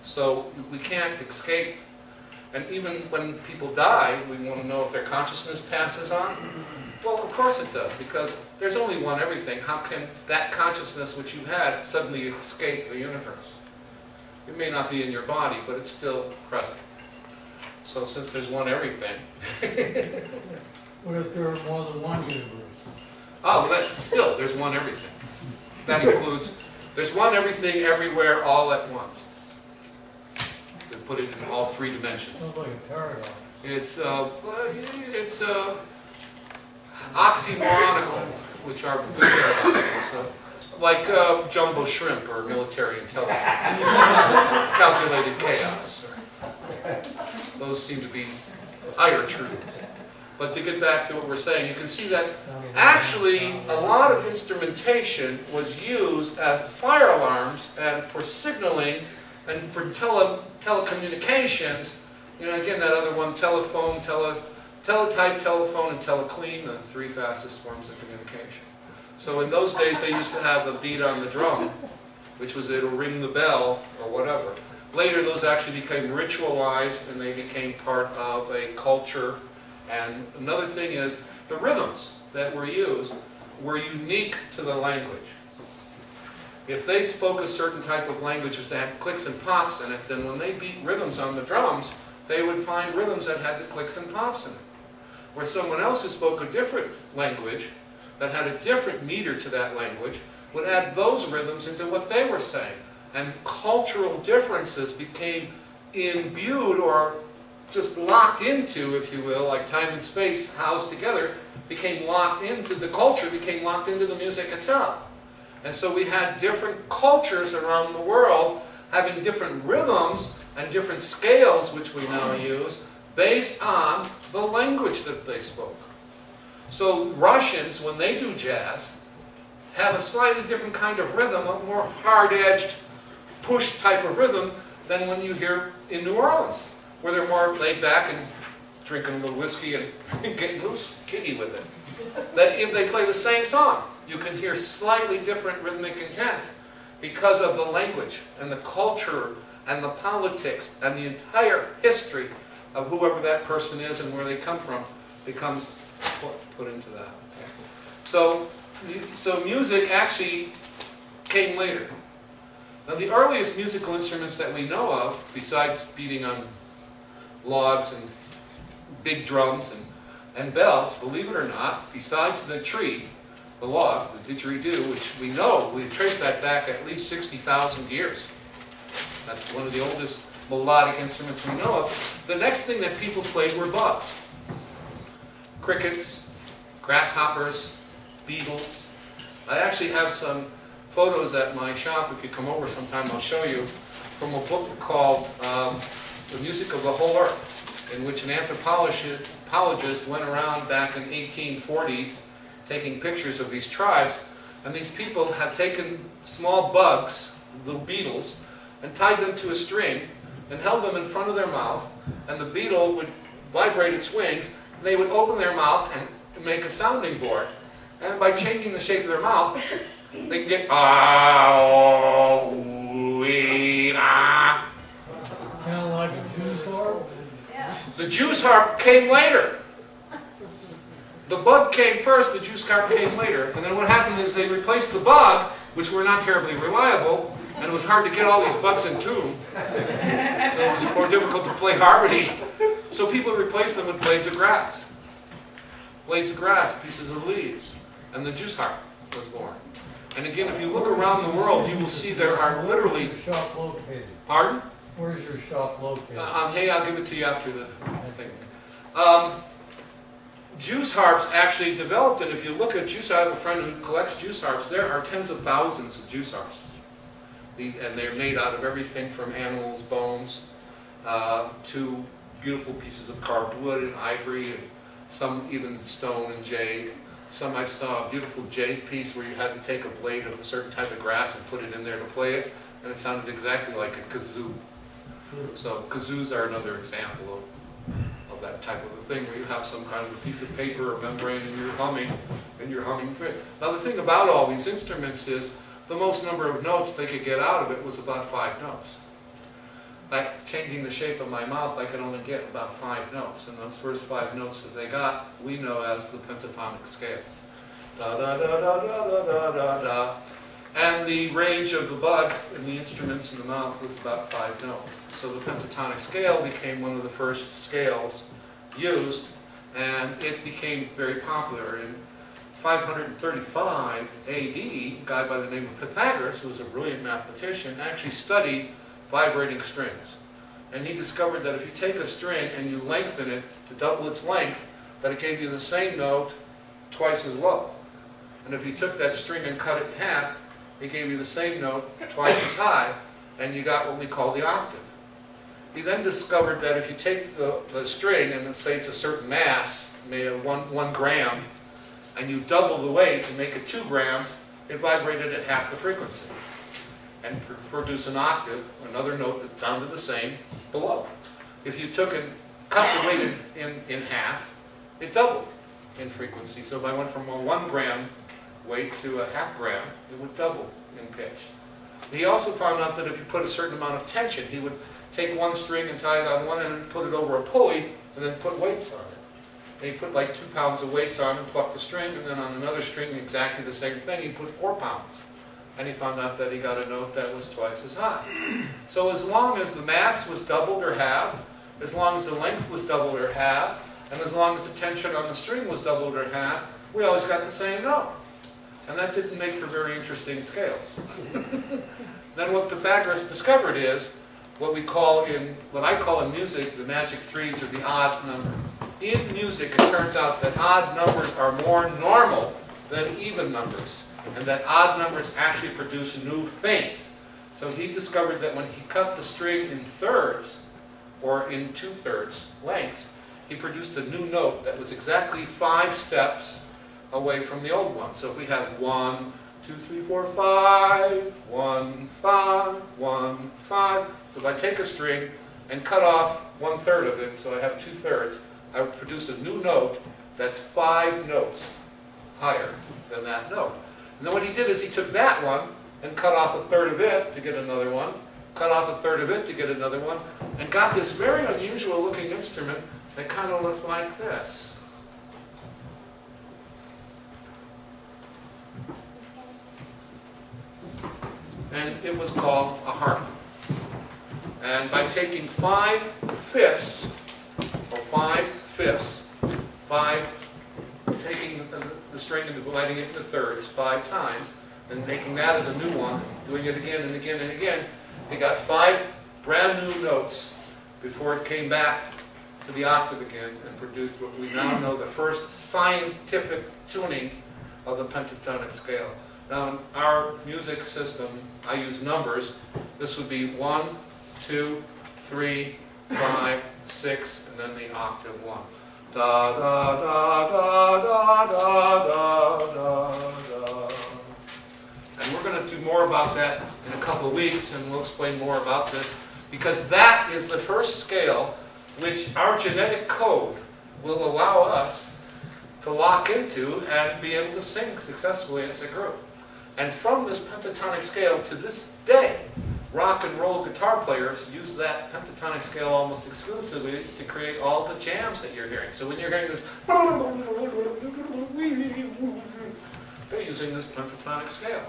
So we can't escape. And even when people die, we want to know if their consciousness passes on. Well, of course it does, because there's only one everything. How can that consciousness which you had suddenly escape the universe? It may not be in your body, but it's still present. So since there's one everything... What if there are more than one universe? Oh, well, that's still, there's one everything. That includes, there's one everything everywhere all at once. To put it in all three dimensions. Sounds like a paradox. It's oxymoronical, which are good paradoxes. Like jumbo shrimp or military intelligence. Calculated chaos. Those seem to be higher truths. But to get back to what we're saying, you can see that actually a lot of instrumentation was used as fire alarms and for signaling and for telecommunications. You know, again, that other one, telephone, teletype, telephone, and teleclean, the three fastest forms of communication. So in those days, they used to have a beat on the drum, which was it'll ring the bell or whatever. Later, those actually became ritualized, and they became part of a culture. And another thing is, the rhythms that were used were unique to the language. If they spoke a certain type of language that had clicks and pops in it, then when they beat rhythms on the drums, they would find rhythms that had the clicks and pops in it. Where someone else who spoke a different language, that had a different meter to that language, would add those rhythms into what they were saying. And cultural differences became imbued or just locked into, if you will, like time and space housed together, became locked into the culture, became locked into the music itself. And so we had different cultures around the world having different rhythms and different scales, which we now use, based on the language that they spoke. So Russians, when they do jazz, have a slightly different kind of rhythm, a more hard-edged, push type of rhythm than when you hear in New Orleans, where they're more laid back and drinking a little whiskey and getting loose, kicky with it. That if they play the same song, you can hear slightly different rhythmic intent because of the language and the culture and the politics and the entire history of whoever that person is and where they come from becomes put into that. So music actually came later. Now the earliest musical instruments that we know of, besides beating on logs and big drums and bells, believe it or not, besides the tree, the log, the didgeridoo, which we know, we trace that back at least 60,000 years. That's one of the oldest melodic instruments we know of. The next thing that people played were bugs. Crickets, grasshoppers, beetles. I actually have some photos at my shop. If you come over sometime, I'll show you, from a book called The Music of the Whole Earth, in which an anthropologist went around back in 1840s taking pictures of these tribes, and these people had taken small bugs, little beetles, and tied them to a string and held them in front of their mouth, and the beetle would vibrate its wings, and they would open their mouth and make a sounding board. And by changing the shape of their mouth, they could get ah, wee, ah. Kind of like a juice harp? The juice harp came later. The bug came first, the juice harp came later. And then what happened is they replaced the bug, which were not terribly reliable, and it was hard to get all these bugs in tune. So it was more difficult to play harmony. So people replaced them with blades of grass. Blades of grass, pieces of leaves. And the juice harp was born. And again, if you look around the world, you will see there are literally... Where's your shop located? Pardon? Where's your shop located? Hey, I'll give it to you after the thing. Juice harps actually developed, and if you look at juice, I have a friend who collects juice harps. There are tens of thousands of juice harps. And they're made out of everything from animals' bones to beautiful pieces of carved wood and ivory, and some even stone and jade. Some I saw a beautiful jade piece where you had to take a blade of a certain type of grass and put it in there to play it, and it sounded exactly like a kazoo. So kazoos are another example of that type of a thing where you have some kind of a piece of paper or membrane and you're humming through it. Now the thing about all these instruments is the most number of notes they could get out of it was about 5 notes. changing the shape of my mouth, I could only get about 5 notes. And those first 5 notes that they got, we know as the pentatonic scale. Da da da da da da da da da. And the range of the bug in the instruments in the mouth was about 5 notes. So the pentatonic scale became one of the first scales used, and it became very popular. In 535 AD, a guy by the name of Pythagoras, who was a brilliant mathematician, actually studied vibrating strings. And he discovered that if you take a string and you lengthen it to double its length, that it gave you the same note twice as low. And if you took that string and cut it in half, it gave you the same note twice as high, and you got what we call the octave. He then discovered that if you take the string, and let's say it's a certain mass, made of one gram, and you double the weight and make it 2 grams, it vibrated at half the frequency and produce an octave, another note that sounded the same, below. If you took and cut the weight in half, it doubled in frequency. So if I went from a 1 gram weight to a ½ gram, it would double in pitch. He also found out that if you put a certain amount of tension, he would take one string and tie it on one end and put it over a pulley and then put weights on it. And he put like 2 pounds of weights on and plucked the string, and then on another string exactly the same thing, he put 4 pounds. And he found out that he got a note that was twice as high. So as long as the mass was doubled or halved, as long as the length was doubled or halved, and as long as the tension on the string was doubled or halved, we always got the same note. And that didn't make for very interesting scales. Then what Pythagoras discovered is what I call in music the magic 3s, or the odd number. In music, it turns out that odd numbers are more normal than even numbers, and that odd numbers actually produce new things. So he discovered that when he cut the string in thirds, or in 2/3 lengths, he produced a new note that was exactly 5 steps away from the old one. So if we had 1, 2, 3, 4, 5, 1, 5, 1, 5. So if I take a string and cut off 1/3 of it, so I have 2/3, I would produce a new note that's 5 notes higher than that note. And then what he did is he took that one and cut off 1/3 of it to get another one, cut off 1/3 of it to get another one, and got this very unusual looking instrument that kind of looked like this. And it was called a harp. And by taking 5/5, or 5/5, taking the string and dividing it into thirds 5 times, and making that as a new one, doing it again and again and again, they got 5 brand new notes before it came back to the octave again and produced what we now know the first scientific tuning of the pentatonic scale. Now in our music system, I use numbers. This would be 1, 2, 3, 5, 6, and then the octave 1. Da da da da da da da da da. And we're going to do more about that in a couple of weeks, and we'll explain more about this, because that is the first scale which our genetic code will allow us to lock into and be able to sing successfully as a group. And from this pentatonic scale to this day, rock and roll guitar players use that pentatonic scale almost exclusively to create all the jams that you're hearing. So when you're hearing this, they're using this pentatonic scale.